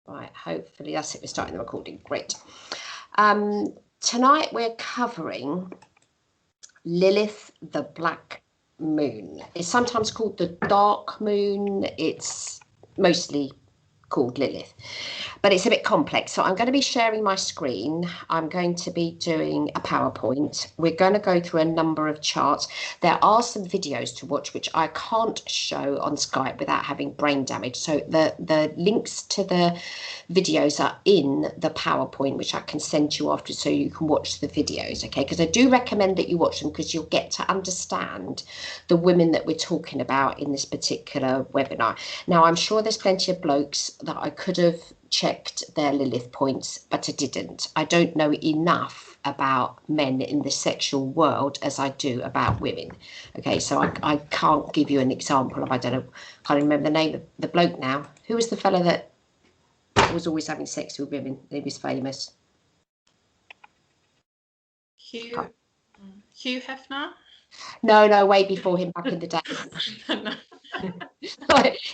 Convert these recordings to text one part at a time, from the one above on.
Right, hopefully that's it. We're starting the recording. Great. Tonight we're covering Lilith the Black Moon. It's sometimes called the Dark Moon. It's mostly called Lilith, but it's a bit complex. So I'm going to be sharing my screen. I'm going to be doing a PowerPoint. We're going to go through a number of charts. There are some videos to watch which I can't show on Skype without having brain damage. So the links to the videos are in the PowerPoint, which I can send you after so you can watch the videos, okay? Because I do recommend that you watch them because you'll get to understand the women that we're talking about in this particular webinar. Now, I'm sure there's plenty of blokes that I could have checked their Lilith points, but I didn't. I don't know enough about men in the sexual world as I do about women. Okay, so I can't give you an example of, I don't know, can't remember the name of the bloke now. Who was the fella that was always having sex with women? He was famous. Hugh Hefner? No, way before him, back in the day. No.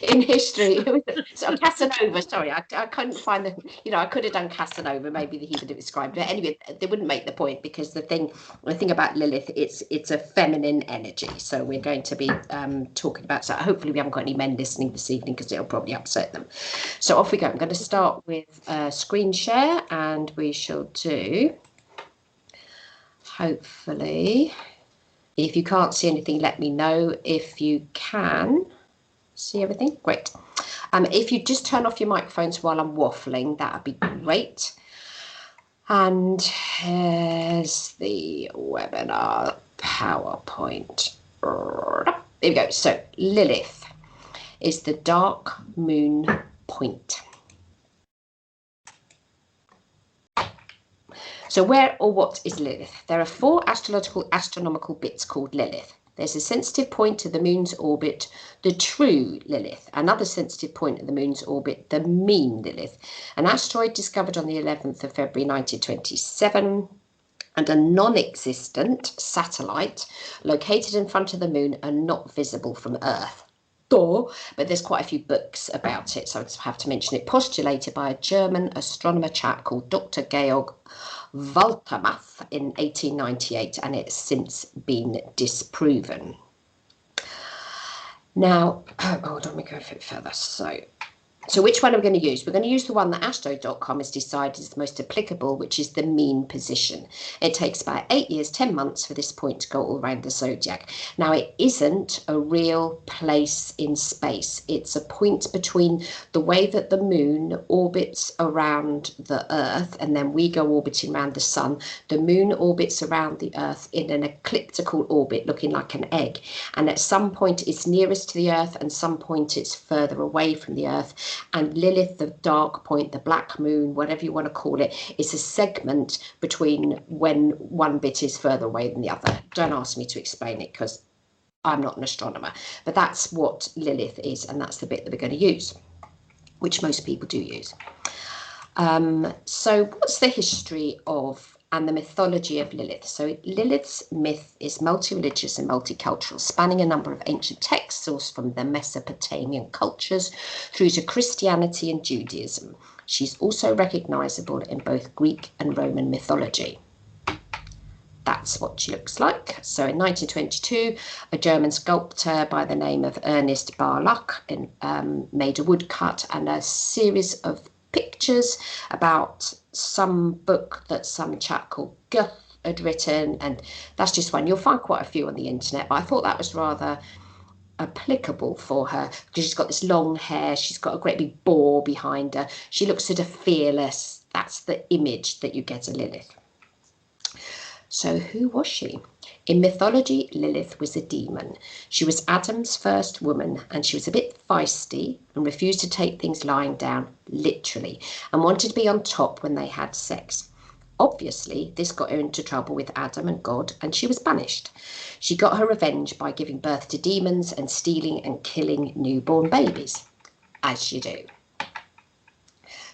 In history, it was so Casanova. Sorry, I couldn't find the. I could have done Casanova. Maybe he would have described it. Anyway, they wouldn't make the point because the thing about Lilith, it's a feminine energy. So we're going to be talking about. So hopefully we haven't got any men listening this evening because it'll probably upset them. So off we go. I'm going to start with screen share, and we shall do. Hopefully, if you can't see anything, let me know. If you can see everything, great. If you just turn off your microphones while I'm waffling, that would be great. And here's the webinar PowerPoint. Here we go. So Lilith is the dark moon point. So where or what is Lilith? There are 4 astronomical bits called Lilith. There's a sensitive point of the moon's orbit, the true Lilith, another sensitive point of the moon's orbit, the mean Lilith, an asteroid discovered on the 11th of February 1927, and a non-existent satellite located in front of the moon and not visible from Earth. But there's quite a few books about it, so I just have to mention it. Postulated by a German astronomer chap called Dr. Georg Waltermath in 1898, and it's since been disproven. Now, hold on, let me go a bit further. So which one are we going to use? We're going to use the one that Astro.com has decided is the most applicable, which is the mean position. It takes about 8 years, 10 months for this point to go all around the zodiac. Now, it isn't a real place in space. It's a point between the way that the moon orbits around the Earth, and then we go orbiting around the sun. The moon orbits around the Earth in an elliptical orbit, looking like an egg. And at some point, it's nearest to the Earth, and some point it's further away from the Earth. And Lilith, the dark point, the black moon, whatever you want to call it, is a segment between when one bit is further away than the other. Don't ask me to explain it because I'm not an astronomer, but that's what Lilith is, and that's the bit that we're going to use, which most people do use. So what's the history of and the mythology of Lilith? So Lilith's myth is multi-religious and multicultural, spanning a number of ancient texts sourced from the Mesopotamian cultures through to Christianity and Judaism. She's also recognizable in both Greek and Roman mythology. That's what she looks like. So in 1922, a German sculptor by the name of Ernest Barlach made a woodcut and a series of pictures about some book that some chap called Goethe had written, and that's just one. You'll find quite a few on the internet, but I thought that was rather applicable for her because she's got this long hair, she's got a great big boar behind her, she looks sort of fearless. That's the image that you get of Lilith. So who was she? In mythology, Lilith was a demon. She was Adam's first woman, and she was a bit feisty and refused to take things lying down, literally, and wanted to be on top when they had sex. Obviously, this got her into trouble with Adam and God, and she was banished. She got her revenge by giving birth to demons and stealing and killing newborn babies, as you do.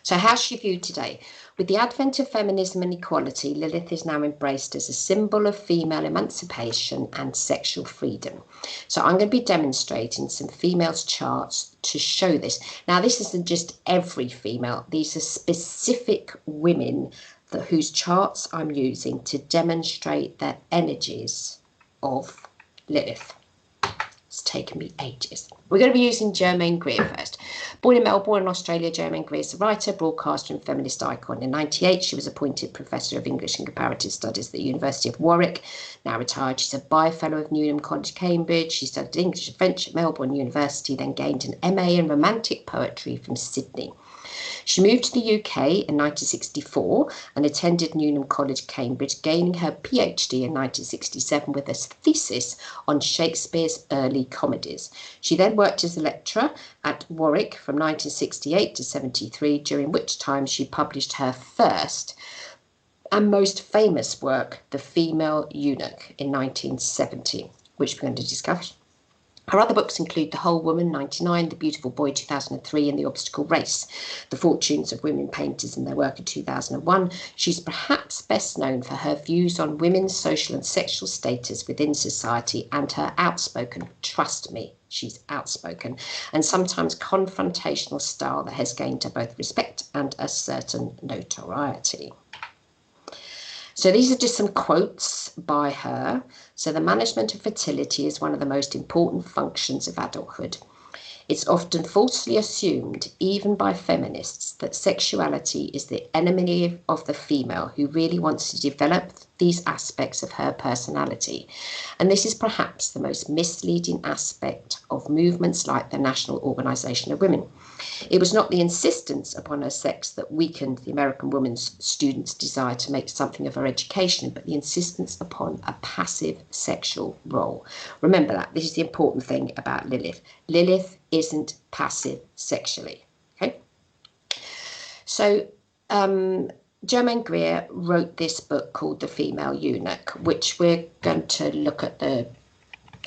So how's she viewed today? With the advent of feminism and equality, Lilith is now embraced as a symbol of female emancipation and sexual freedom. So I'm going to be demonstrating some females' charts to show this. Now, this isn't just every female. These are specific women whose charts I'm using to demonstrate the energies of Lilith. It's taken me ages. We're going to be using Germaine Greer first. Born in Melbourne, Australia, Germaine Greer is a writer, broadcaster and feminist icon. In 1998, she was appointed Professor of English and Comparative Studies at the University of Warwick. Now retired, she's a Bi-Fellow of Newnham College, Cambridge. She studied English and French at Melbourne University, then gained an MA in Romantic Poetry from Sydney. She moved to the UK in 1964 and attended Newnham College, Cambridge, gaining her PhD in 1967 with a thesis on Shakespeare's early comedies. She then worked as a lecturer at Warwick from 1968 to 73, during which time she published her first and most famous work, The Female Eunuch, in 1970, which we're going to discuss. Her other books include The Whole Woman, 1999, The Beautiful Boy, 2003, and The Obstacle Race, The Fortunes of Women Painters and Their Work in 2001. She's perhaps best known for her views on women's social and sexual status within society and her outspoken, trust me, she's outspoken, and sometimes confrontational style that has gained her both respect and a certain notoriety. So these are just some quotes by her. So the management of fertility is one of the most important functions of adulthood. It's often falsely assumed, even by feminists, that sexuality is the enemy of the female who really wants to develop these aspects of her personality. And this is perhaps the most misleading aspect of movements like the National Organization of Women. It was not the insistence upon her sex that weakened the American woman's students' desire to make something of her education, but the insistence upon a passive sexual role. Remember that. This is the important thing about Lilith. Lilith isn't passive sexually. Okay. So Germaine Greer wrote this book called The Female Eunuch, which we're going to look at the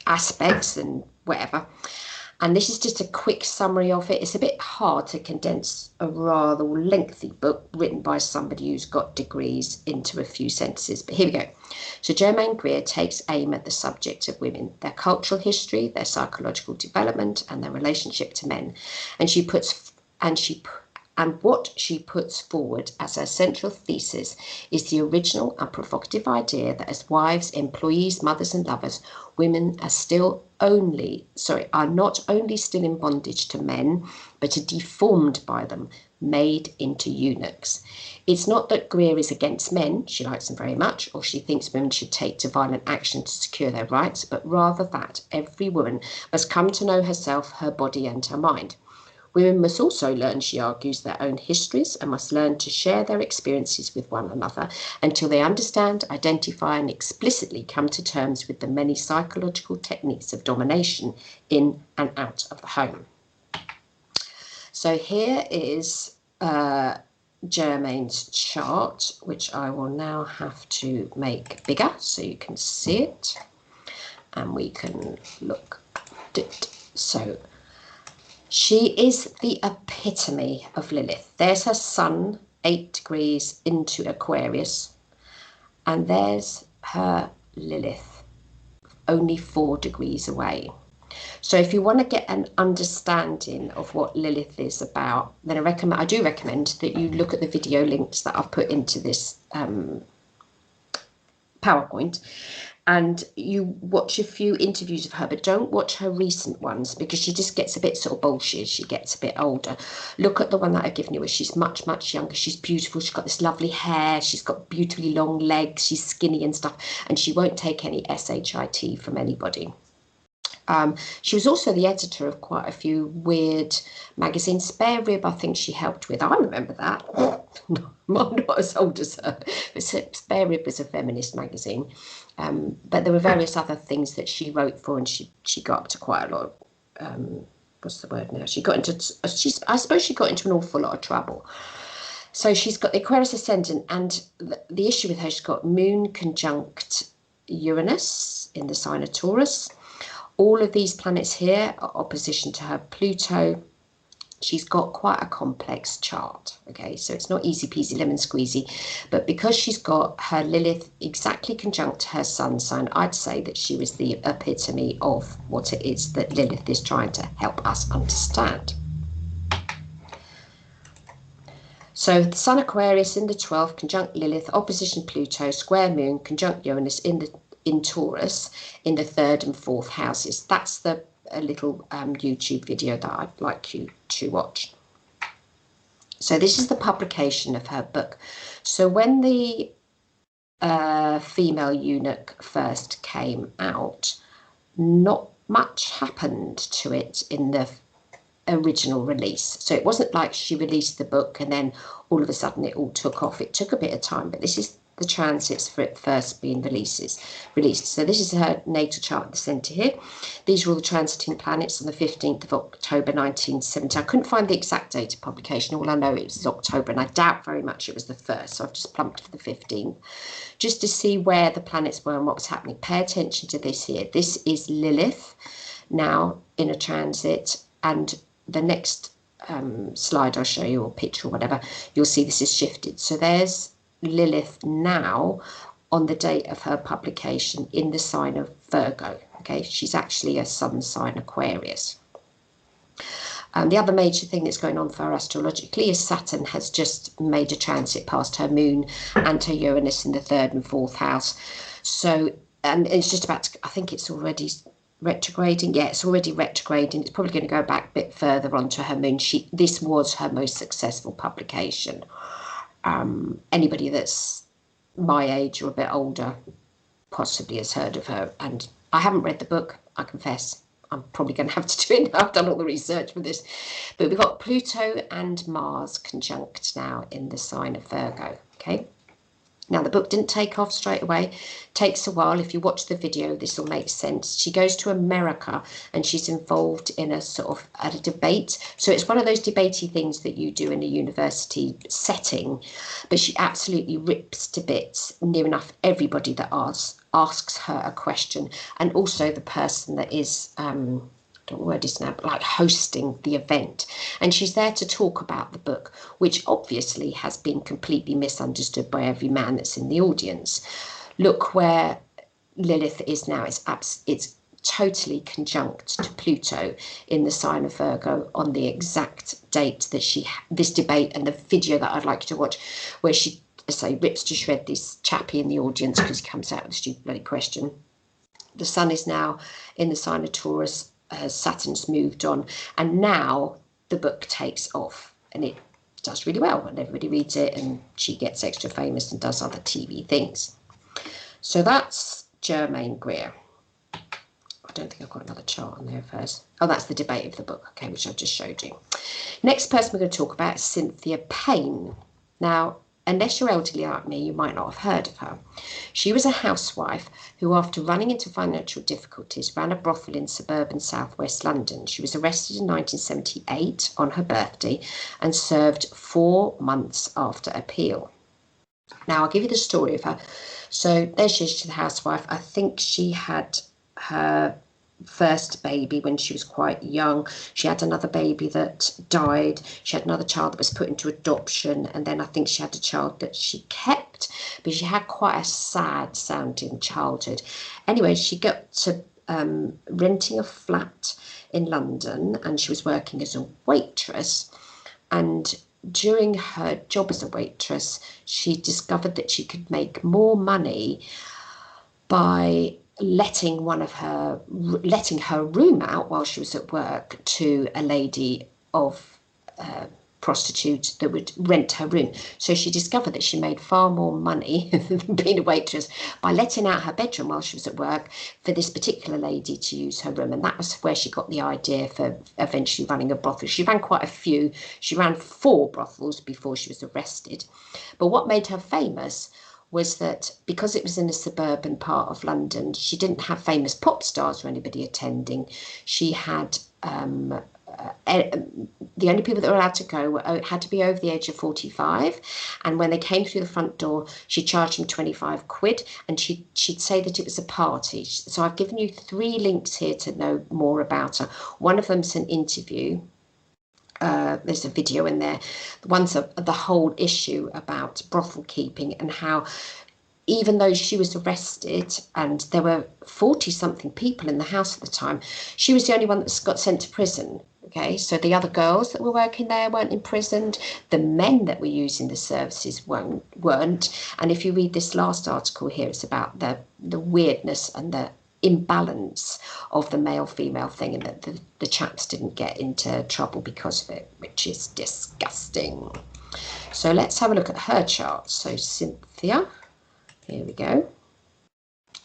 aspects and whatever. And this is just a quick summary of it. It's a bit hard to condense a rather lengthy book written by somebody who's got degrees into a few sentences. But here we go. So Germaine Greer takes aim at the subject of women, their cultural history, their psychological development, and their relationship to men. And what she puts forward as her central thesis is the original and provocative idea that as wives, employees, mothers, and lovers, women are not only still in bondage to men, but are deformed by them, made into eunuchs. It's not that Greer is against men, she likes them very much, or she thinks women should take to violent action to secure their rights, but rather that every woman must come to know herself, her body, and her mind. Women must also learn, she argues, their own histories and must learn to share their experiences with one another until they understand, identify, and explicitly come to terms with the many psychological techniques of domination in and out of the home. So here is Germaine's chart, which I will now have to make bigger so you can see it and we can look at it. So she is the epitome of Lilith. There's her sun, 8 degrees into Aquarius, and there's her Lilith, only 4 degrees away. So if you want to get an understanding of what Lilith is about, then I do recommend that you look at the video links that I've put into this PowerPoint, and you watch a few interviews of her, but don't watch her recent ones because she just gets a bit sort of bullshit. She gets a bit older. Look at the one that I've given you where she's much, much younger. She's beautiful. She's got this lovely hair. She's got beautifully long legs. She's skinny and stuff, and she won't take any SHIT from anybody. She was also the editor of quite a few weird magazines. Spare Rib, I think she helped with. I remember that. I'm not as old as her. But Spare Rib was a feminist magazine. But there were various other things that she wrote for, and she got up to quite a lot of, what's the word now? I suppose she got into an awful lot of trouble. So she's got the Aquarius ascendant, and the issue with her, she's got Moon conjunct Uranus in the sign of Taurus. All of these planets here are opposition to her Pluto, she's got quite a complex chart. Okay, so it's not easy peasy lemon squeezy, but because she's got her Lilith exactly conjunct her sun sign, I'd say that she was the epitome of what it is that Lilith is trying to help us understand. So the Sun Aquarius in the 12th, conjunct Lilith, opposition Pluto, square Moon, conjunct Uranus in Taurus in the 3rd and 4th houses. That's a little YouTube video that I'd like you to watch. So this is the publication of her book. So when the Female Eunuch first came out, not much happened to it in the original release. So it wasn't like she released the book and then all of a sudden it all took off. It took a bit of time, but this is the transits for it first being released. So this is her natal chart at the centre here. These are all the transiting planets on the 15th of October 1970. I couldn't find the exact date of publication. All I know it was October, and I doubt very much it was the 1st, so I've just plumped for the 15th just to see where the planets were and what was happening. Pay attention to this here. This is Lilith now in a transit, and the next slide I'll show you, or picture or whatever, you'll see this is shifted. So there's Lilith now on the date of her publication in the sign of Virgo. Okay, she's actually a sun sign Aquarius. The other major thing that's going on for her astrologically is Saturn has just made a transit past her Moon and her Uranus in the 3rd and 4th house. So, and it's just about to, I think it's already retrograding. Yeah, it's already retrograding. It's probably going to go back a bit further onto her Moon. This was her most successful publication. Anybody that's my age or a bit older possibly has heard of her, and I haven't read the book, I confess. I'm probably going to have to do it now. I've done all the research for this. But we've got Pluto and Mars conjunct now in the sign of Virgo. Okay. Now, the book didn't take off straight away. It takes a while. If you watch the video, this will make sense. She goes to America and she's involved in a sort of a debate. So it's one of those debatey things that you do in a university setting. But she absolutely rips to bits near enough everybody that asks her a question. And also the person that is... what word is now, like hosting the event, and she's there to talk about the book, which obviously has been completely misunderstood by every man that's in the audience. Look where Lilith is now. It's totally conjunct to Pluto in the sign of Virgo on the exact date that this debate, and the video that I'd like you to watch, where she rips to shred this chappie in the audience because he comes out with a stupid bloody question. The sun is now in the sign of Taurus. Saturn's moved on, and now the book takes off, and it does really well, and everybody reads it, and she gets extra famous and does other TV things. So that's Germaine Greer. I don't think I've got another chart on there first. Oh, that's the debate of the book, okay, which I've just showed you. Next person we're going to talk about is Cynthia Payne. Now, unless you're elderly like me, you might not have heard of her. She was a housewife who, after running into financial difficulties, ran a brothel in suburban southwest London. She was arrested in 1978 on her birthday and served 4 months after appeal. Now, I'll give you the story of her. So there she is, she's a housewife. I think she had her first baby when she was quite young. She had another baby that died. She had another child that was put into adoption, and then I think she had a child that she kept, but she had quite a sad sounding childhood. Anyway, she got to renting a flat in London, and she was working as a waitress, and during her job as a waitress she discovered that she could make more money by letting her room out while she was at work to a lady of prostitute that would rent her room. So she discovered that she made far more money than being a waitress by letting out her bedroom while she was at work for this particular lady to use her room. And that was where she got the idea for eventually running a brothel. She ran quite a few. She ran 4 brothels before she was arrested. But what made her famous was that because it was in a suburban part of London, she didn't have famous pop stars or anybody attending. She had the only people that were allowed to go had to be over the age of 45, and when they came through the front door, she charged them 25 quid, and she'd say that it was a party. So I've given you 3 links here to know more about her. One of them's an interview, there's a video in there, one's the whole issue about brothel keeping and how even though she was arrested and there were 40-something people in the house at the time, she was the only one that got sent to prison. Okay, so the other girls that were working there weren't imprisoned. The men that were using the services weren't. And if you read this last article here, it's about the weirdness and the imbalance of the male-female thing, and that the chaps didn't get into trouble because of it, which is disgusting. So let's have a look at her chart. So Cynthia, here we go.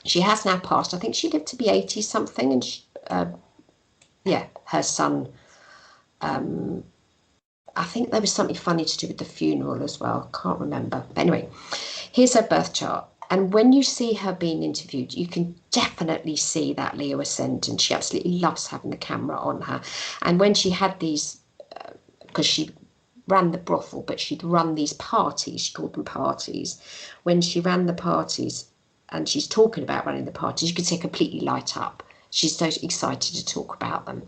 She has now passed. I think she lived to be 80-something, and she, yeah, her son. I think there was something funny to do with the funeral as well. Can't remember. But anyway, here's her birth chart. And when you see her being interviewed, you can definitely see that Leo ascendant. She absolutely loves having the camera on her. And when she had these, because she ran the brothel, but she'd run these parties, she called them parties. When she ran the parties, and she's talking about running the parties, you can see her completely light up. She's so excited to talk about them.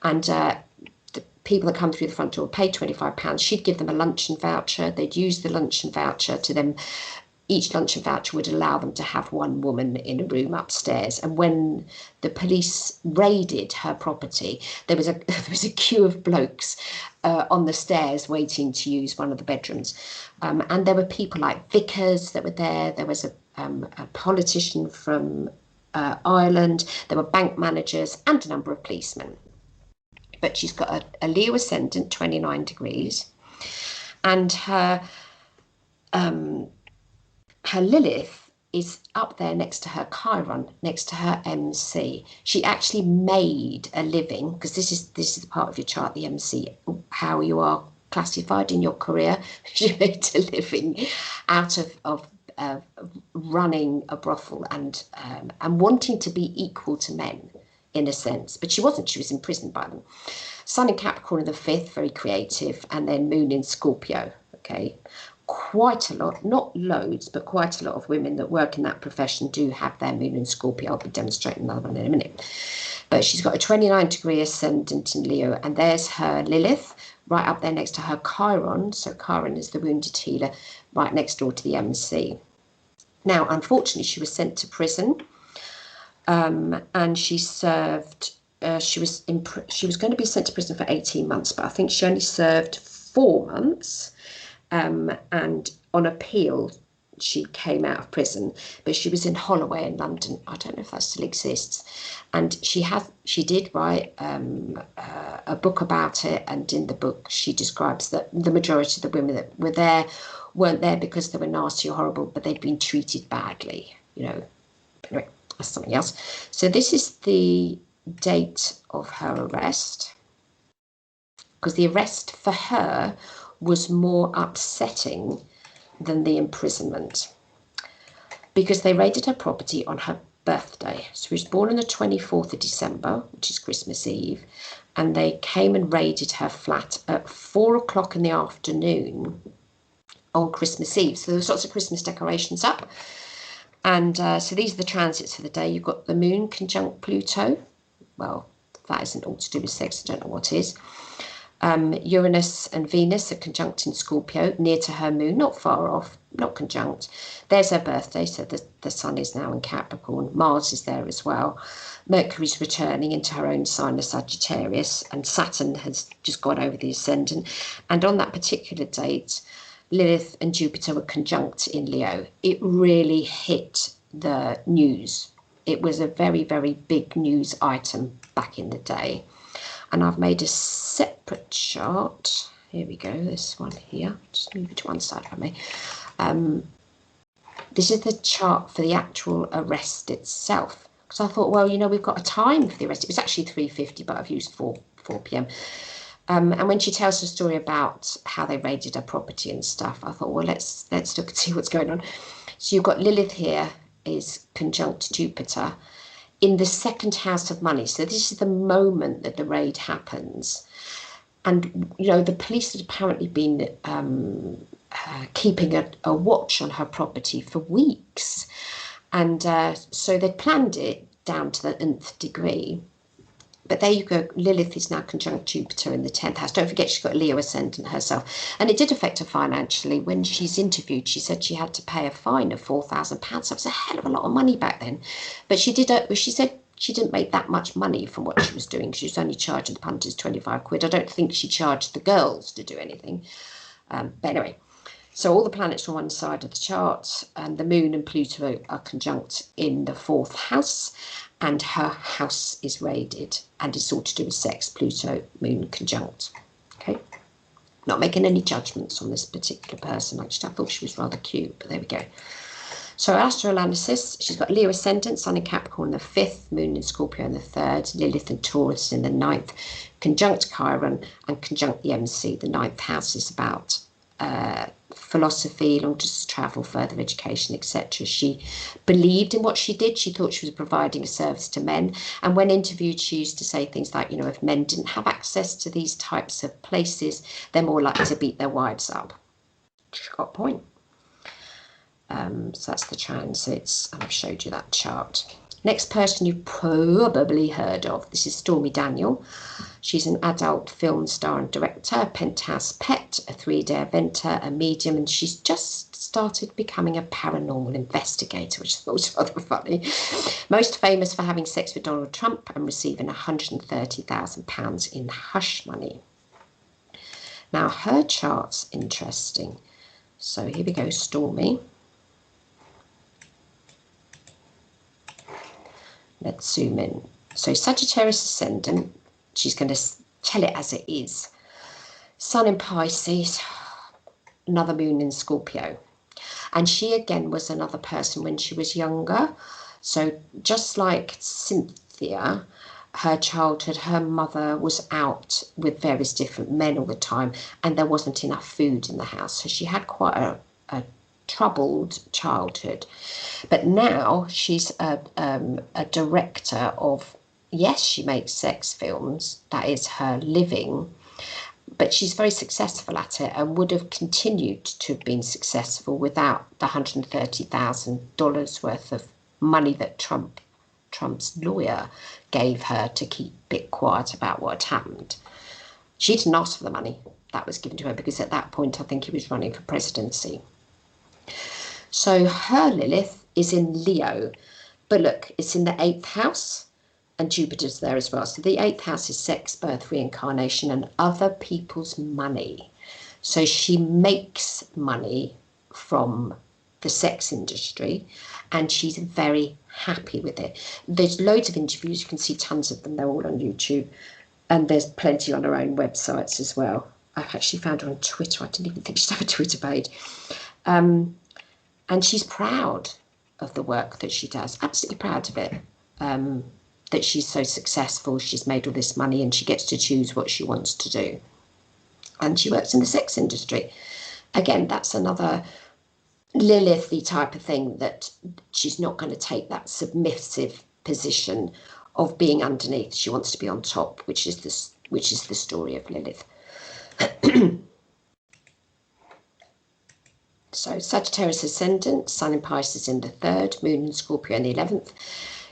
And the people that come through the front door pay £25. She'd give them a luncheon voucher. They'd use the luncheon voucher to them. Each luncheon voucher would allow them to have one woman in a room upstairs. And when the police raided her property, there was a queue of blokes on the stairs waiting to use one of the bedrooms. And there were people like vicars that were there. There was a politician from Ireland. There were bank managers and a number of policemen. But she's got a Leo ascendant, 29 degrees, and her Lilith is up there next to her Chiron, next to her MC. She actually made a living, because this is the part of your chart, the MC, how you are classified in your career. She made a living out of running a brothel and wanting to be equal to men, in a sense, but she wasn't. She was imprisoned by them. Sun in Capricorn in the 5th, very creative, and then Moon in Scorpio. Okay, quite a lot, not loads, but quite a lot of women that work in that profession do have their Moon in Scorpio. I'll be demonstrating another one in a minute. But she's got a 29-degree ascendant in Leo, and there's her Lilith right up there next to her Chiron. So Chiron is the wounded healer, right next door to the MC. Now, unfortunately, she was sent to prison. And she served. She was going to be sent to prison for 18 months, but I think she only served 4 months. And on appeal, she came out of prison. But she was in Holloway in London. I don't know if that still exists. And she did write a book about it. And in the book, she describes that the majority of the women that were there weren't there because they were nasty or horrible, but they'd been treated badly. You know. Anyway. Something else. So this is the date of her arrest, because the arrest for her was more upsetting than the imprisonment, because they raided her property on her birthday. So she was born on the 24th of December, which is Christmas Eve, and they came and raided her flat at 4 o'clock in the afternoon on Christmas Eve. So there was lots of Christmas decorations up. And so these are the transits for the day. You've got the Moon conjunct Pluto. Well, that isn't all to do with sex. I don't know what is. Uranus and Venus are conjunct in Scorpio, near to her Moon, not far off, not conjunct. There's her birthday, so the Sun is now in Capricorn. Mars is there as well. Mercury's returning into her own sign of Sagittarius, and Saturn has just gone over the ascendant. And on that particular date, Lilith and Jupiter were conjunct in Leo. It really hit the news. It was a very, very big news item back in the day. And I've made a separate chart. Here we go, this one here. Just move it to one side for me. This is the chart for the actual arrest itself. Because I thought, well, you know, we've got a time for the arrest. It was actually 3:50, but I've used 4 p.m. And when she tells the story about how they raided her property and stuff, I thought, well, let's look and see what's going on. So you've got Lilith here is conjunct Jupiter in the 2nd house of money. So this is the moment that the raid happens. And, you know, the police had apparently been keeping a watch on her property for weeks. And so they planned it down to the nth degree. But there you go. Lilith is now conjunct Jupiter in the 10th house. Don't forget she's got a Leo ascendant herself. And it did affect her financially. When she's interviewed, she said she had to pay a fine of £4,000. That was a hell of a lot of money back then. But she said she didn't make that much money from what she was doing. She was only charging the punters 25 quid. I don't think she charged the girls to do anything. But anyway, so all the planets on one side of the chart, and the moon and Pluto are conjunct in the 4th house, and her house is raided, and it's all to do with sex, Pluto, moon conjunct. Okay, not making any judgments on this particular person. Actually, I thought she was rather cute, but there we go. So astroanalysis, she's got Leo ascendant, Sun in Capricorn in the 5th, Moon in Scorpio in the 3rd, Lilith and Taurus in the 9th, conjunct Chiron and conjunct the MC. The 9th house is about philosophy, long distance travel, further education, etc. She believed in what she did. She thought she was providing a service to men. And when interviewed, she used to say things like, you know, if men didn't have access to these types of places, they're more likely to beat their wives up. She's got a point. So that's the transits, and I've showed you that chart. Next person you've probably heard of, this is Stormy Daniel. She's an adult film star and director, a penthouse pet, a 3D inventor, a medium, and she's just started becoming a paranormal investigator, which I thought was rather funny. Most famous for having sex with Donald Trump and receiving £130,000 in hush money. Now her chart's interesting. So here we go, Stormy. Let's zoom in. So Sagittarius ascendant, she's going to tell it as it is. Sun in Pisces, another moon in Scorpio. And she again was another person when she was younger. So just like Cynthia, her childhood, her mother was out with various different men all the time, and there wasn't enough food in the house. So she had quite a troubled childhood. But now she's a director of, yes, she makes sex films, that is her living, but she's very successful at it and would have continued to have been successful without the $130,000 worth of money that Trump's lawyer gave her to keep a bit quiet about what had happened. She didn't ask for the money. That was given to her because at that point I think he was running for presidency. So her Lilith is in Leo, but look, it's in the 8th house and Jupiter's there as well. So the 8th house is sex, birth, reincarnation and other people's money. So she makes money from the sex industry and she's very happy with it. There's loads of interviews, you can see tons of them, they're all on YouTube, and there's plenty on her own websites as well. I've actually found her on Twitter. I didn't even think she'd have a Twitter page. And she's proud of the work that she does, absolutely proud of it, that she's so successful, she's made all this money and she gets to choose what she wants to do. And she works in the sex industry. Again, that's another Lilithy type of thing, that she's not going to take that submissive position of being underneath. She wants to be on top, which is the story of Lilith. So Sagittarius ascendant, Sun in Pisces in the 3rd, Moon in Scorpio in the 11th,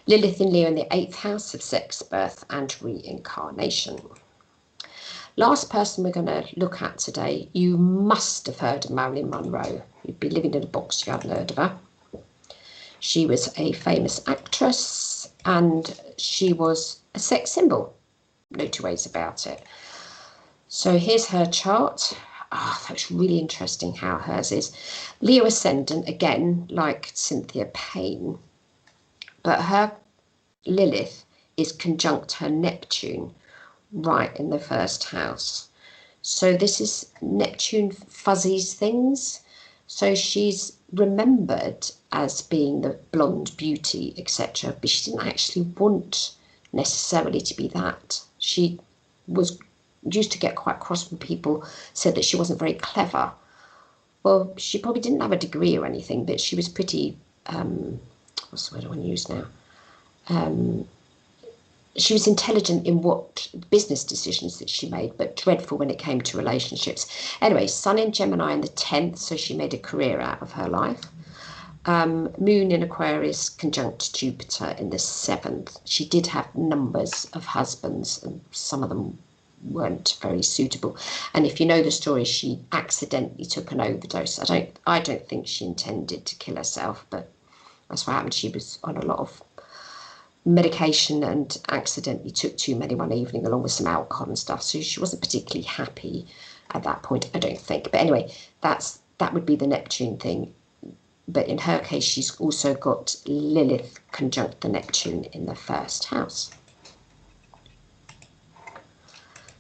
Lilith in Leo in the 8th house of sex, birth and reincarnation. Last person we're going to look at today, you must have heard of Marilyn Monroe. You'd be living in a box if you hadn't heard of her. She was a famous actress and she was a sex symbol. No two ways about it. So here's her chart. That's really interesting how hers is. Leo ascendant, again, like Cynthia Payne, but her Lilith is conjunct her Neptune right in the 1st house. So this is Neptune fuzzies things. So she's remembered as being the blonde beauty, etc., but she didn't actually want necessarily to be that. She was used to get quite cross when people said that she wasn't very clever. Well, she probably didn't have a degree or anything, but she was pretty, what's the word I want to use now? She was intelligent in what business decisions that she made, but dreadful when it came to relationships. Anyway, Sun in Gemini in the 10th, so she made a career out of her life. Moon in Aquarius conjunct Jupiter in the 7th. She did have numbers of husbands, and some of them weren't very suitable. And if you know the story, she accidentally took an overdose. I don't think she intended to kill herself, but that's what happened. She was on a lot of medication and accidentally took too many one evening, along with some alcohol and stuff. So she wasn't particularly happy at that point, I don't think. But anyway, that would be the Neptune thing. But in her case, she's also got Lilith conjunct the Neptune in the 1st house.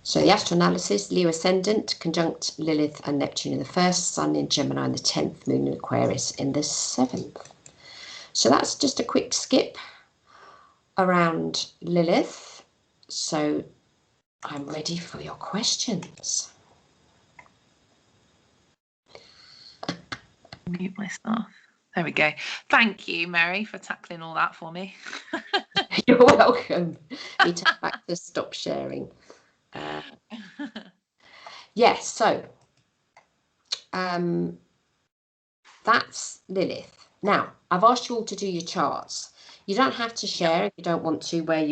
So the astro analysis: Leo ascendant conjunct Lilith and Neptune in the 1st, Sun in Gemini in the 10th, Moon in Aquarius in the 7th. So that's just a quick skip around Lilith. So I'm ready for your questions. Mute myself. There we go. Thank you, Mary, for tackling all that for me. You're welcome. We take back to stop sharing. Yes, so that's Lilith. Now, I've asked you all to do your charts. You don't have to share if you don't want to where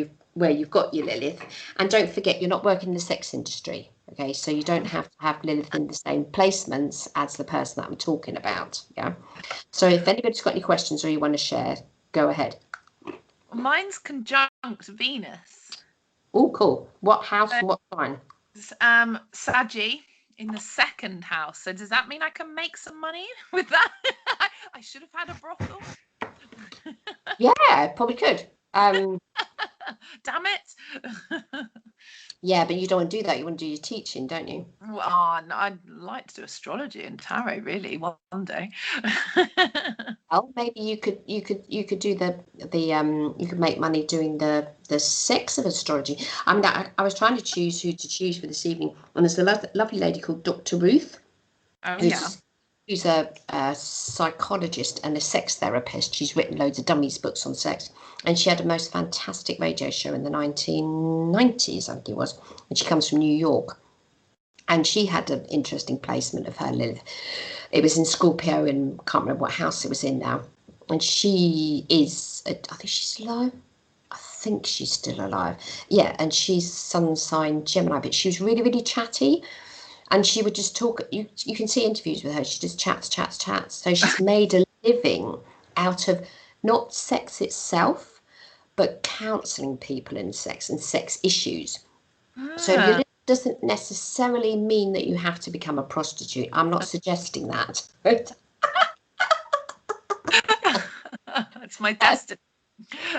you've got your Lilith. And don't forget, you're not working in the sex industry. Okay, so you don't have to have Lilith in the same placements as the person that I'm talking about. Yeah. So if anybody's got any questions or you want to share, go ahead. Mine's conjunct Venus. Oh, cool. What house and what sign? Saggy in the 2nd house. So does that mean I can make some money with that? I should have had a brothel. Yeah, probably could. Damn it. Yeah, but you don't want to do that. You want to do your teaching, don't you? Well, no, I'd like to do astrology and tarot really one day. Well, maybe you could do the you could make money doing the sex of astrology. I mean, I was trying to choose who to choose for this evening, and there's a lovely lady called Dr. Ruth, who's a psychologist and a sex therapist. She's written loads of dummies books on sex, and she had a most fantastic radio show in the 1990s, I think it was, and she comes from New York. And she had an interesting placement of her Lilith. It was in Scorpio, and I can't remember what house it was in now. And she is, I think she's alive. I think she's still alive. Yeah, and she's sun sign Gemini, but she was really, really chatty. And she would just talk. You can see interviews with her. She just chats. So she's made a living out of not sex itself, but counselling people in sex and sex issues. So Lilith doesn't necessarily mean that you have to become a prostitute. I'm not suggesting that. It's my destiny.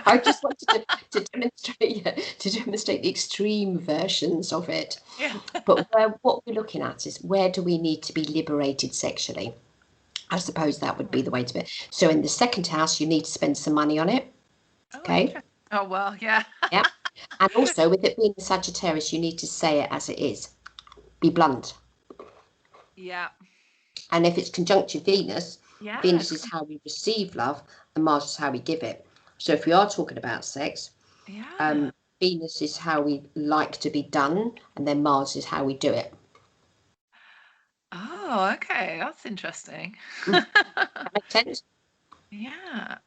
I just wanted to demonstrate the extreme versions of it. Yeah. But what we're looking at is, where do we need to be liberated sexually? I suppose that would be the way to be. So in the 2nd house, you need to spend some money on it. Okay. Oh well, yeah. Yeah. And also, with it being a Sagittarius, you need to say it as it is. Be blunt. Yeah. And if it's conjunctive Venus, Yeah. Venus is how we receive love, and Mars is how we give it. So if we are talking about sex, Venus is how we like to be done, and then Mars is how we do it. Oh, okay. That's interesting. That makes sense? Yeah.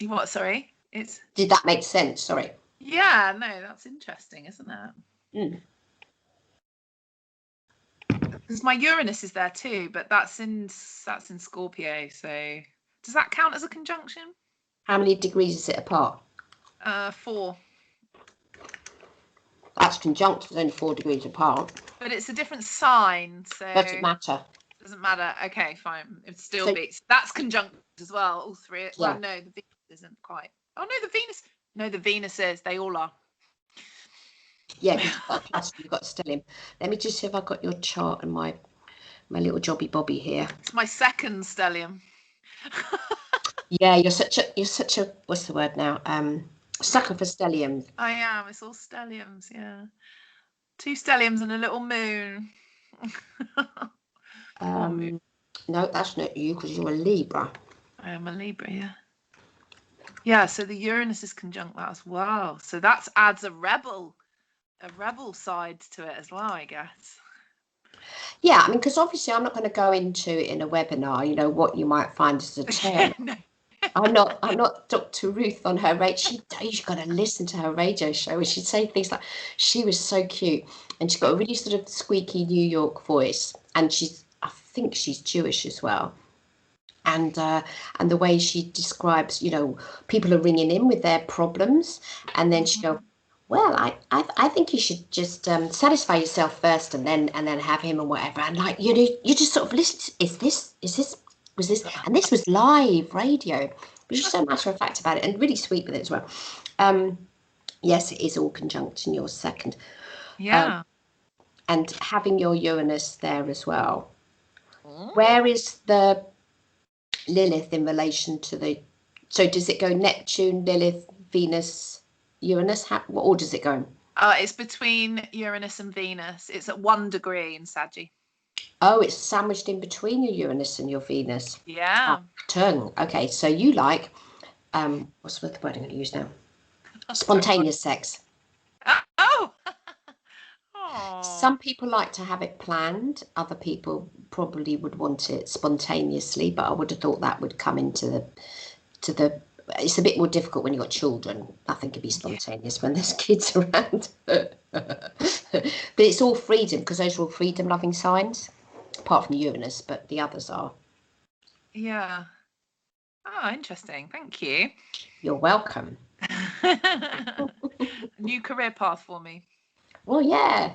What, sorry? Did that make sense? Sorry. Yeah, no, that's interesting, isn't it? Because my Uranus is there too, but that's in Scorpio. So does that count as a conjunction? How many degrees is it apart? 4. That's conjunct. It's only 4 degrees apart. But it's a different sign, so doesn't matter. Doesn't matter. Okay, fine. It still beats. That's conjunct as well. All 3. Yeah. Well, no, the Venus isn't quite. Oh no, the Venus. No, the Venus is. They all are. Yeah, you've got stellium. Let me just see if I've got your chart and my little jobby bobby here. It's my 2nd stellium. Yeah, you're such a what's the word now? Sucker for stelliums. I am. It's all stelliums. Yeah, 2 stelliums and a little moon. No, that's not you, because you're a Libra. I am a Libra. Yeah. Yeah. So the Uranus is conjunct that as well. So that adds a rebel side to it as well, I guess. Yeah, I mean, because obviously I'm not going to go into it in a webinar, you know, what you might find as a term. No. I'm not Dr. Ruth on her radio. You've got to listen to her radio show, and she'd say things like, she was so cute, and she's got a really sort of squeaky New York voice, and I think she's Jewish as well. And the way she describes, you know, people are ringing in with their problems, and then she go, well, I think you should just satisfy yourself first, and then have him and whatever. And like, you know, you just sort of listen. Was this? And this was live radio. But she's so matter of fact about it, and really sweet with it as well. Yes, it is all conjunct in your second. Yeah. And having your Uranus there as well. Where is the Lilith in relation to the? So does it go Neptune, Lilith, Venus, Uranus? Or does it go? It's between Uranus and Venus. It's at 1 degree in Saggy. Oh, it's sandwiched in between your Uranus and your Venus. Yeah. Tongue. Okay, so you like, what's the word I'm going to use now? Spontaneous sex. Oh. Some people like to have it planned. Other people probably would want it spontaneously, but I would have thought that would come into the. It's a bit more difficult when you've got children. Nothing can be spontaneous when there's kids around. But it's all freedom, because those are all freedom-loving signs, apart from Uranus, but the others are. Yeah. Oh, interesting. Thank you. You're welcome. A new career path for me. Well, yeah.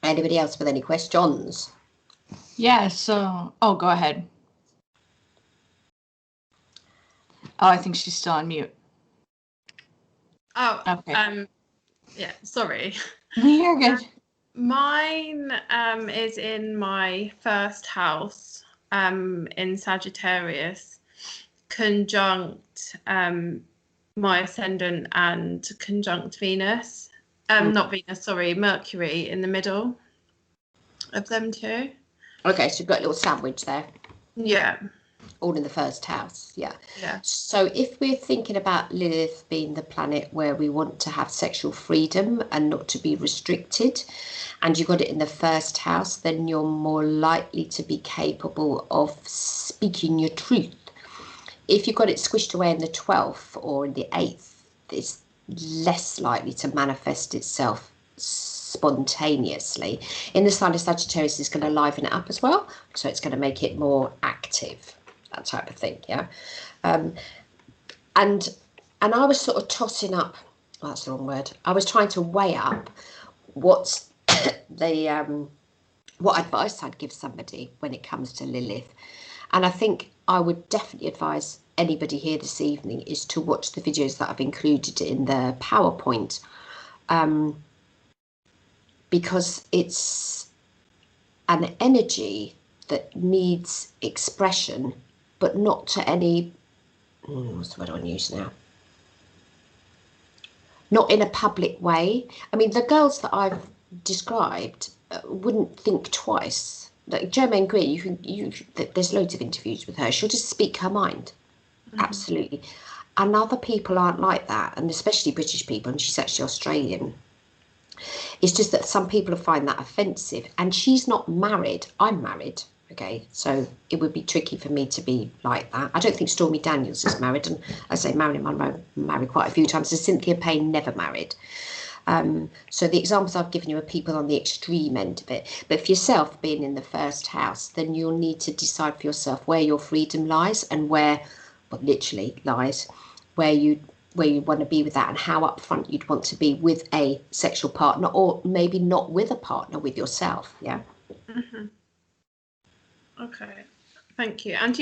Anybody else with any questions? Yeah, so, go ahead. Oh, I think she's still on mute. Oh, okay. Yeah, sorry. You're good. Mine is in my first house in Sagittarius, conjunct my ascendant and conjunct Venus. Not Venus, sorry, Mercury in the middle of them two. Okay, so you've got a little sandwich there. Yeah. All in the first house, yeah. Yeah. So if we're thinking about Lilith being the planet where we want to have sexual freedom and not to be restricted, and you got it in the first house, then you're more likely to be capable of speaking your truth. If you've got it squished away in the 12th or in the 8th, it's less likely to manifest itself spontaneously. In the sign of Sagittarius, it's going to liven it up as well, so it's going to make it more active, that type of thing. Yeah. And I was sort of tossing up, that's the wrong word, I was trying to weigh up what's what advice I'd give somebody when it comes to Lilith. And I think I would definitely advise anybody here this evening is to watch the videos that I've included in the PowerPoint, because it's an energy that needs expression, but not to any, what's the word I want to use now? Not in a public way. I mean, the girls that I've described wouldn't think twice. Like Germaine Greer, there's loads of interviews with her. She'll just speak her mind. Mm-hmm. Absolutely. And other people aren't like that, and especially British people, and she's actually Australian. It's just that some people find that offensive, and she's not married. I'm married, okay? So it would be tricky for me to be like that. I don't think Stormy Daniels is married, and I say Marilyn Monroe married quite a few times, and Cynthia Payne never married. So the examples I've given you are people on the extreme end of it. But for yourself, being in the first house, then you'll need to decide for yourself where your freedom lies and where, well, literally lies, where you want to be with that, and how upfront you'd want to be with a sexual partner, or maybe not with a partner, with yourself. Yeah. Mm-hmm. Okay, thank you. And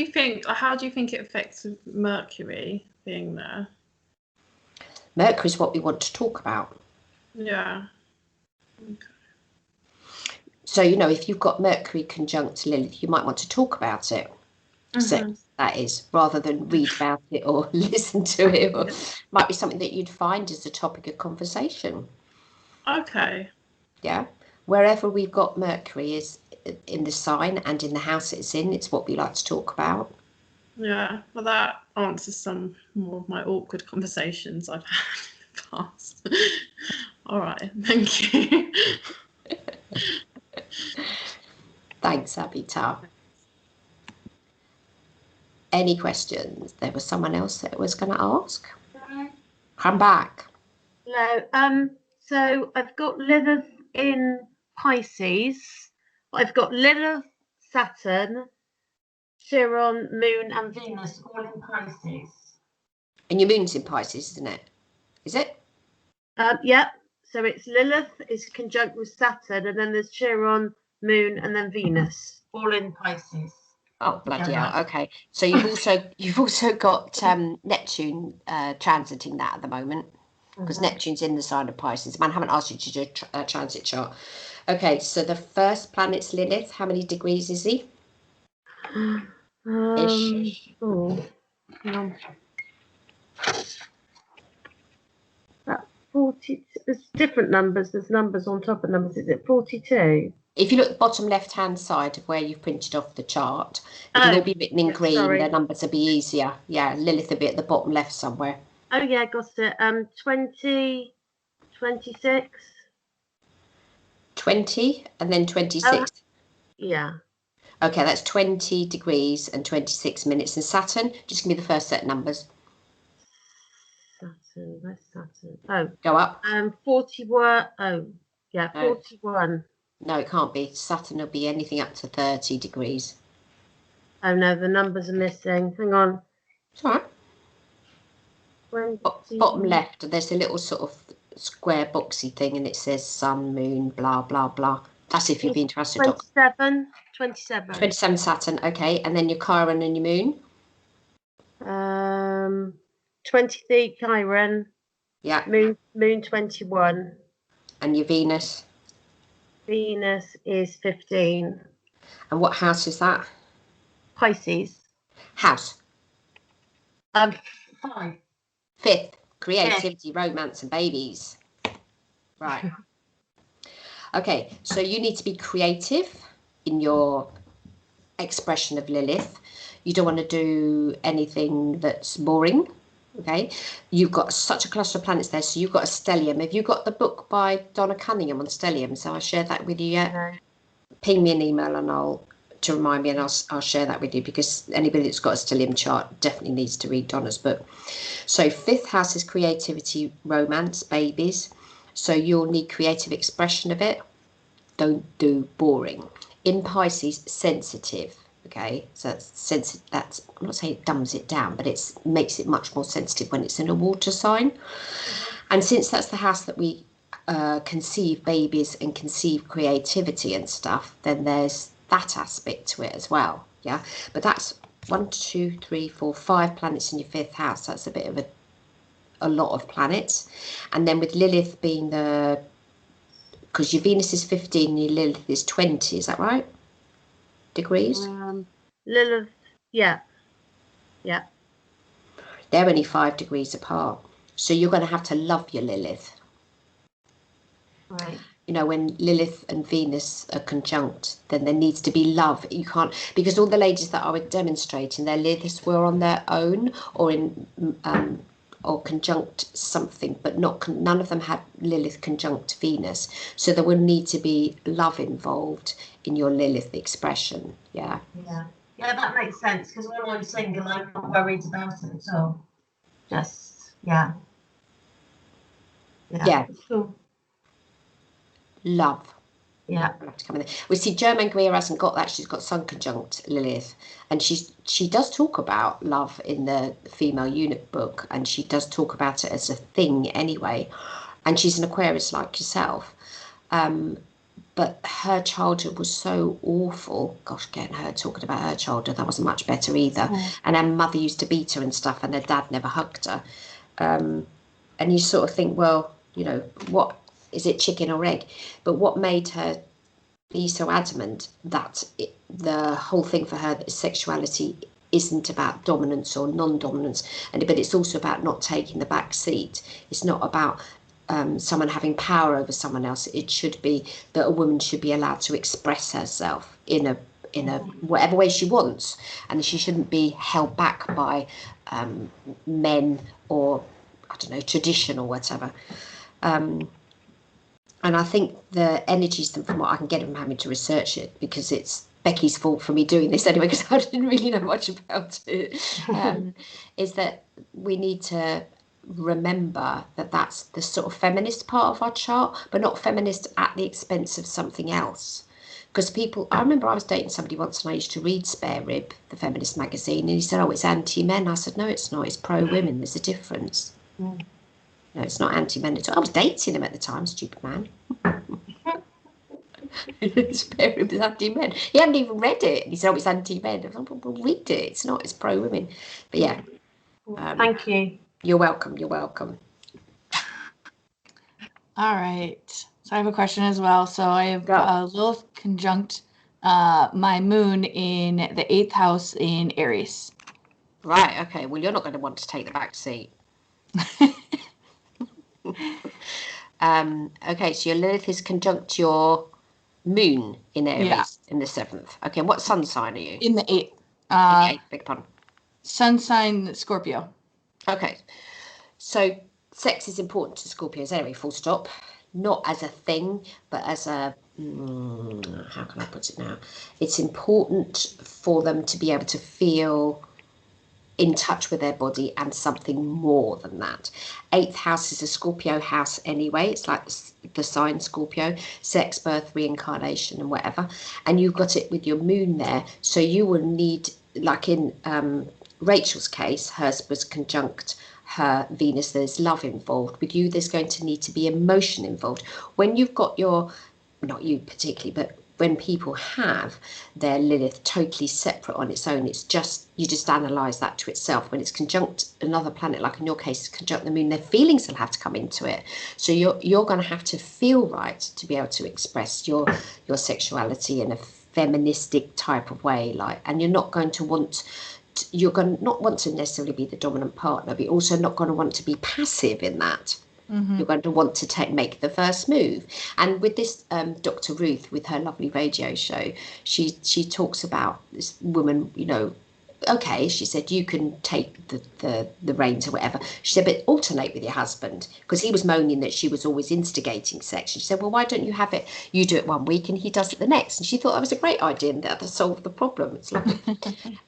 how do you think it affects Mercury being there? Mercury is what we want to talk about. Yeah. Okay. So, if you've got Mercury conjunct Lilith, you might want to talk about it. Mm-hmm. So that is, rather than read about it or listen to it, or might be something that you'd find as a topic of conversation. Okay. Yeah. Wherever we've got Mercury is in the sign and in the house it's in, it's what we like to talk about. Yeah. Well, that answers some more of my awkward conversations I've had in Pass. All right, thank you. Thanks, Abita. Any questions? There was someone else that was going to ask. Come back. Hello. So I've got Lilith in Pisces. I've got Lilith, Saturn, Chiron, Moon, and Venus all in Pisces. And your moon's in Pisces, isn't it? Is it? Yep. So it's Lilith is conjunct with Saturn, and then there's Chiron, Moon, and then Venus, all in Pisces. Oh, bloody hell. Okay. So you've also got Neptune transiting that at the moment, because Neptune's in the sign of Pisces. Man, I haven't asked you to do a transit chart. Okay, so the first planet's Lilith. How many degrees is he? Ish. About 40. There's different numbers. There's numbers on top of numbers. Is it 42? If you look at the bottom left-hand side of where you've printed off the chart, it'll all be written in green. Sorry. The numbers will be easier. Yeah, Lilith will be at the bottom left somewhere. Oh yeah, got it. 20, 26. 20 and then 26. Yeah. Okay, that's 20 degrees and 26 minutes. And Saturn, just give me the first set of numbers. Saturn, where's Saturn? Oh. Go up. 41. Oh, yeah, No. 41. No, it can't be. Saturn will be anything up to 30 degrees. Oh no, the numbers are missing. Hang on. It's all right. 20. Bottom left, there's a little sort of square boxy thing, and it says sun, moon, blah, blah, blah. That's if you'd be interested. 27. 27 Saturn, okay. And then your Chiron and your moon? 23 Chiron. Yeah. Moon 21. And your Venus? Venus is 15. And what house is that? Pisces. House? 5. 5th. Creativity, romance, and babies. Right. Okay, so you need to be creative in your expression of Lilith. You don't want to do anything that's boring. Okay, you've got such a cluster of planets there, so you've got a stellium. Have you got the book by Donna Cunningham on stellium? So I'll share that with you yet. No. Ping me an email and to remind me, and I'll share that with you, because anybody that's got a stellium chart definitely needs to read Donna's book. So 5th house is creativity, romance, babies. So you'll need creative expression of it. Don't do boring. In Pisces, sensitive. Okay, so that's I'm not saying it dumbs it down, but it makes it much more sensitive when it's in a water sign. And since that's the house that we conceive babies and conceive creativity and stuff, then there's that aspect to it as well. Yeah, but that's 1, 2, 3, 4, 5 planets in your 5th house. That's a bit of a lot of planets. And then with Lilith being because your Venus is 15 and your Lilith is 20, is that right? Degrees? Lilith, yeah. They're only 5 degrees apart. So you're going to have to love your Lilith. Right. You know, when Lilith and Venus are conjunct, then there needs to be love. You can't, because all the ladies that I was demonstrating, their Liliths were on their own or in or conjunct something, but none of them had Lilith conjunct Venus. So there will need to be love involved in your Lilith expression. Yeah, that makes sense, because when I'm single, I'm not worried about it at all. Just yeah. Cool. Love. Yeah. Have to come in there. We see Germaine Greer hasn't got that. She's got Sun conjunct Lilith, and she does talk about love in the Female Eunuch book, and she does talk about it as a thing anyway. And she's an Aquarius like yourself, but her childhood was so awful. Gosh, getting her talking about her childhood, that wasn't much better either. And her mother used to beat her and stuff, and her dad never hugged her. And you sort of think, well, you know, what is it, chicken or egg? But what made her be so adamant that the whole thing for her, that sexuality isn't about dominance or non-dominance, but it's also about not taking the back seat. It's not about someone having power over someone else. It should be that a woman should be allowed to express herself in a whatever way she wants, and she shouldn't be held back by men, or I don't know, tradition or whatever. And I think the energies, from what I can get from having to research it, because it's Becky's fault for me doing this anyway, because I didn't really know much about it, is that we need to remember that that's the sort of feminist part of our chart, but not feminist at the expense of something else. Because I remember I was dating somebody once and I used to read Spare Rib, the feminist magazine, and he said, oh, it's anti-men. I said, no, it's not, it's pro-women, there's a difference. No, it's not anti-men at all. I was dating him at the time, stupid man. Spare Rib is anti-men. He hadn't even read it. He said, oh, it's anti-men. I said, well, read it, it's not, it's pro-women. But yeah. Thank you. You're welcome, you're welcome. All right. So I have a question as well. So I have Lilith conjunct my moon in the 8th house in Aries. Right, okay. Well, you're not going to want to take the back seat. Okay, so your Lilith is conjunct your moon in Aries in the 7th. Okay, what sun sign are you? In the 8th. In the 8th, beg pardon. Sun sign Scorpio. Okay, so sex is important to Scorpios anyway, full stop. Not as a thing, but as a, how can I put it now? It's important for them to be able to feel in touch with their body and something more than that. 8th house is a Scorpio house anyway. It's like the sign Scorpio, sex, birth, reincarnation and whatever. And you've got it with your moon there. So you will need, like in Rachel's case, hers was conjunct her Venus, there's love involved. With you, there's going to need to be emotion involved. When you've got your, not you particularly, but when people have their Lilith totally separate on its own, it's just, you just analyse that to itself. When it's conjunct another planet, like in your case, it's conjunct the moon, their feelings will have to come into it. So you're going to have to feel right to be able to express your sexuality in a feministic type of way, like, and you're not going to want, you're going to not want to necessarily be the dominant partner, but you're also not going to want to be passive in that. Mm-hmm. You're going to want to make the first move. And with this Dr. Ruth, with her lovely radio show, she talks about this woman, you know, okay, she said, you can take the reins or whatever. She said, but alternate with your husband, because he was moaning that she was always instigating sex. And she said, well, why don't you have it, you do it one week and he does it the next? And she thought that was a great idea and that solved the problem. It's lovely.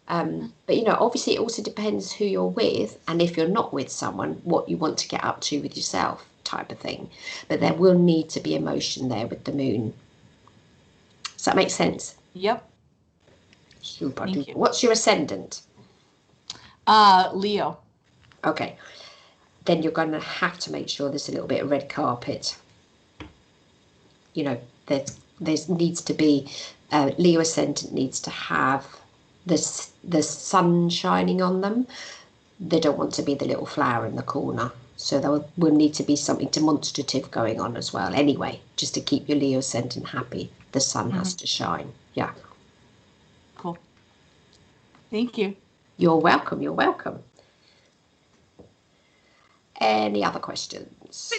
But, you know, obviously it also depends who you're with, and if you're not with someone, what you want to get up to with yourself type of thing. But there will need to be emotion there with the moon. Does that make sense? Yep. Thank you. What's your ascendant? Leo. Okay. Then you're going to have to make sure there's a little bit of red carpet. You know, there needs to be, Leo ascendant needs to have the sun shining on them. They don't want to be the little flower in the corner. So there will need to be something demonstrative going on as well. Anyway, just to keep your Leo ascendant happy, the sun has to shine. Yeah. Cool. Thank you. You're welcome. You're welcome. Any other questions?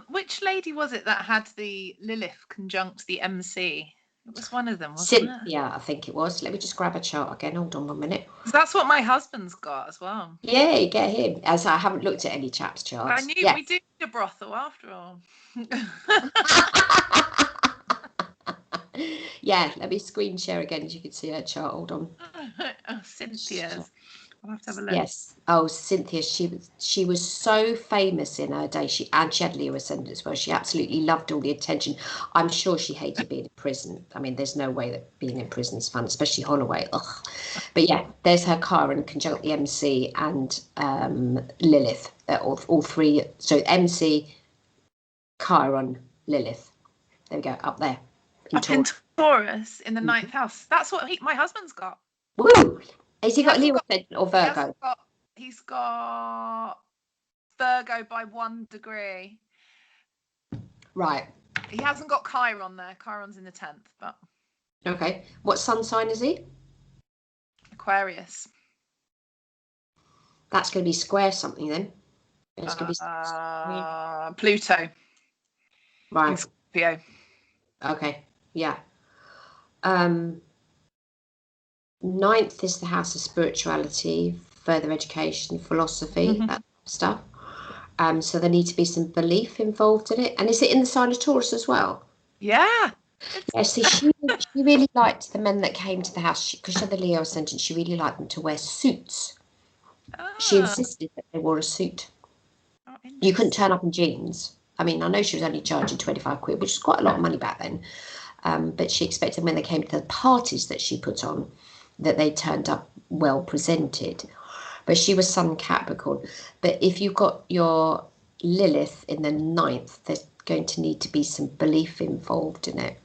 Which lady was it that had the Lilith conjunct the MC? It was one of them, wasn't it? Yeah, I think it was. Let me just grab a chart again. Hold on 1 minute. That's what my husband's got as well. Yeah, get him. As I haven't looked at any chaps' charts. I knew we do a brothel after all. Yeah, let me screen share again so you can see her chart. Hold on. Oh, Cynthia's. I'll have to have a look. Yes. Oh, Cynthia, she was so famous in her day. She had Leo ascendant as well. She absolutely loved all the attention. I'm sure she hated being in prison. I mean, there's no way that being in prison is fun, especially Holloway. Ugh. But yeah, there's her Chiron conjunct the MC and Lilith. All three. So MC, Chiron, Lilith. There we go, up there. In Taurus in the 9th house. That's what my husband's got. Woo! Has he got Leo ascendant or Virgo? He's got Virgo by 1 degree. Right. He hasn't got Chiron there. Chiron's in the 10th, but. Okay. What sun sign is he? Aquarius. That's going to be square something then. It's going to be Pluto. Right. Scorpio. Okay. Yeah. 9th is the house of spirituality, further education, philosophy, that stuff. So there need to be some belief involved in it. And is it in the sign of Taurus as well? Yeah. Yeah, so she really liked the men that came to the house, because she had the Leo ascendant. She really liked them to wear suits. She insisted that they wore a suit. You couldn't turn up in jeans. I mean, I know she was only charging 25 quid, which was quite a lot of money back then. But she expected when they came to the parties that she put on, that they turned up well presented. But she was Sun Capricorn. But if you've got your Lilith in the 9th, there's going to need to be some belief involved in it,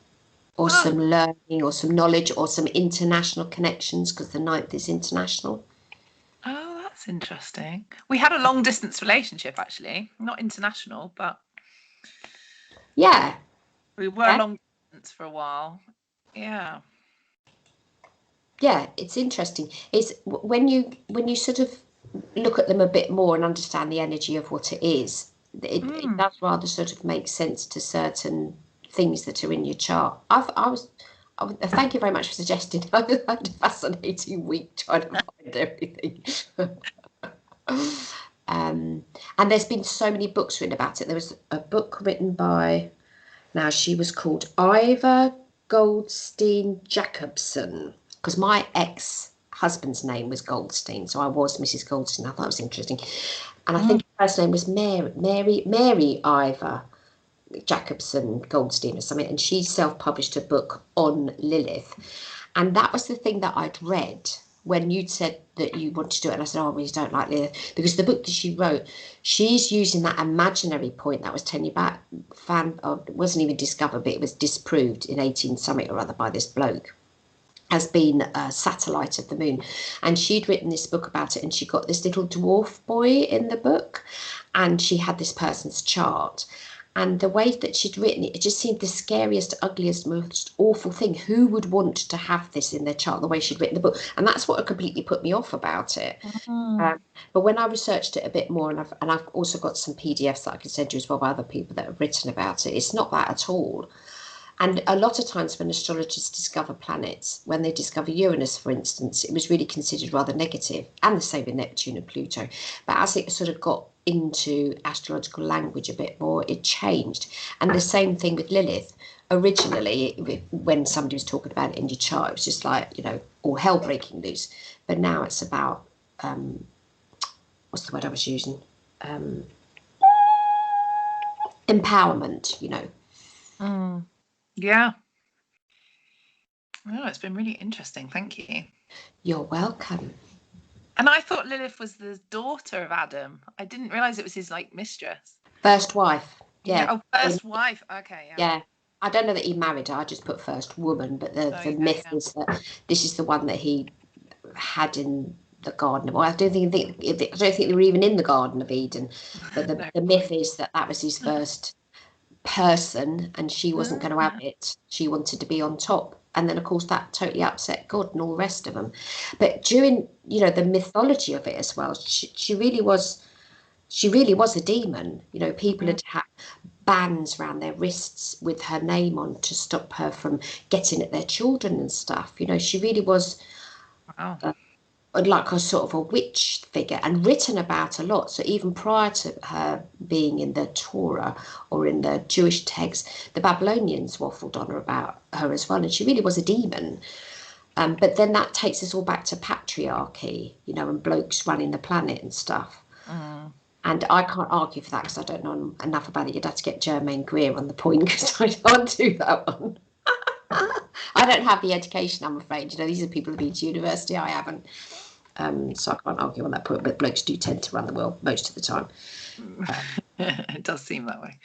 or some learning, or some knowledge, or some international connections, because the 9th is international. Oh, that's interesting. We had a long distance relationship, actually. Not international, but yeah, we were long distance for a while. Yeah. Yeah, it's interesting. It's when you sort of look at them a bit more and understand the energy of what it is, it does rather sort of make sense to certain things that are in your chart. Thank you very much for suggesting. I had a fascinating week trying to find everything. And there's been so many books written about it. There was a book written by, now she was called Iva Goldstein Jacobson, because my ex-husband's name was Goldstein, so I was Mrs. Goldstein. I thought it was interesting. And I think her first name was Mary Iva Jacobson Goldstein or something, and she self-published a book on Lilith. And that was the thing that I'd read when you'd said that you wanted to do it, and I said, oh, we don't like Lilith, because the book that she wrote, she's using that imaginary point that was 10 years back, it wasn't even discovered, but it was disproved in 18 something or other by this bloke, as being a satellite of the moon. And she'd written this book about it, and she got this little dwarf boy in the book, and she had this person's chart. And the way that she'd written it, it just seemed the scariest, ugliest, most awful thing. Who would want to have this in their chart, the way she'd written the book? And that's what completely put me off about it. But when I researched it a bit more, and I've also got some PDFs that I can send you as well by other people that have written about it, it's not that at all. And a lot of times when astrologers discover planets, when they discover Uranus, for instance, it was really considered rather negative, and the same with Neptune and Pluto. But as it sort of got into astrological language a bit more, it changed. And the same thing with Lilith. Originally, when somebody was talking about it in your chart, it was just like, all hell breaking loose. But now it's about, what's the word I was using? Empowerment, Yeah. Oh, it's been really interesting. Thank you. You're welcome. And I thought Lilith was the daughter of Adam. I didn't realise it was his mistress. First wife. Yeah. Oh, first wife. Okay. Yeah. I don't know that he married her. I just put first woman, but the myth is that this is the one that he had in the Garden. Well, I don't think they were even in the Garden of Eden. But the myth is that was his first person, and she wasn't going to have it. She wanted to be on top. And then, of course, that totally upset God and all the rest of them. But during, the mythology of it as well, she really was a demon. People had had bands around their wrists with her name on to stop her from getting at their children and stuff. She really was like a sort of a witch figure, and written about a lot. So even prior to her being in the Torah or in the Jewish texts, the Babylonians waffled on her about her as well, and she really was a demon. But then that takes us all back to patriarchy, and blokes running the planet and stuff. And I can't argue for that because I don't know enough about it. You'd have to get Germaine Greer on the point, because I can't do that one. I don't have the education, I'm afraid. These are people who've been to university. I haven't. So I can't argue on that point, but blokes do tend to run the world most of the time. It does seem that way.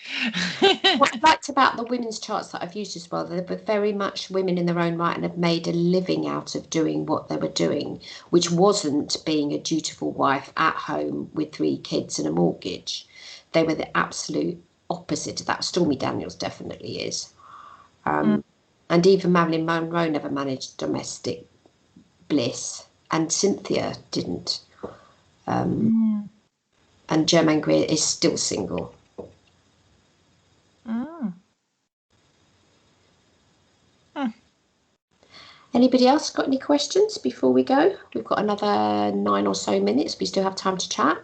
What I liked about the women's charts that I've used as well, they were very much women in their own right and have made a living out of doing what they were doing, which wasn't being a dutiful wife at home with 3 kids and a mortgage. They were the absolute opposite of that. Stormy Daniels definitely is. And even Marilyn Monroe never managed domestic bliss. And Cynthia didn't. And Germaine Greer is still single. Anybody else got any questions before we go? We've got another 9 or so minutes. We still have time to chat.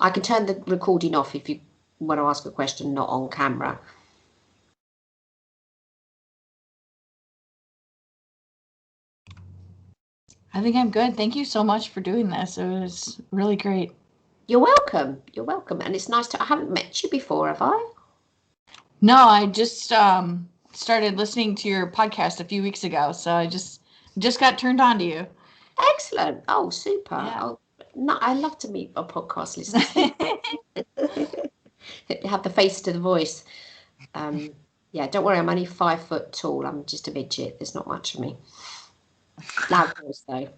I can turn the recording off if you want to ask a question not on camera. I think I'm good. Thank you so much for doing this. It was really great. You're welcome. You're welcome. And it's nice to, I haven't met you before, have I? No, I just started listening to your podcast a few weeks ago. So I just got turned on to you. Excellent. Oh, super. Yeah. Oh, no, I love to meet our podcast listeners. Have the face to the voice. Yeah, don't worry, I'm only 5 foot tall. I'm just a midget. There's not much of me. Loud voice though.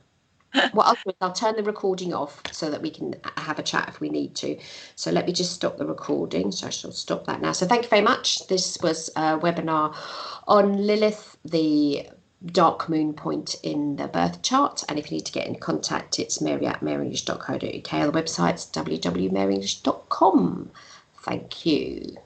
What I'll do is I'll turn the recording off so that we can have a chat if we need to. So let me just stop the recording. So I shall stop that now. So thank you very much. This was a webinar on Lilith, the dark moon point in the birth chart. And if you need to get in contact, it's mary@maryenglish.co.uk, or the website's www.maryenglish.com. Thank you.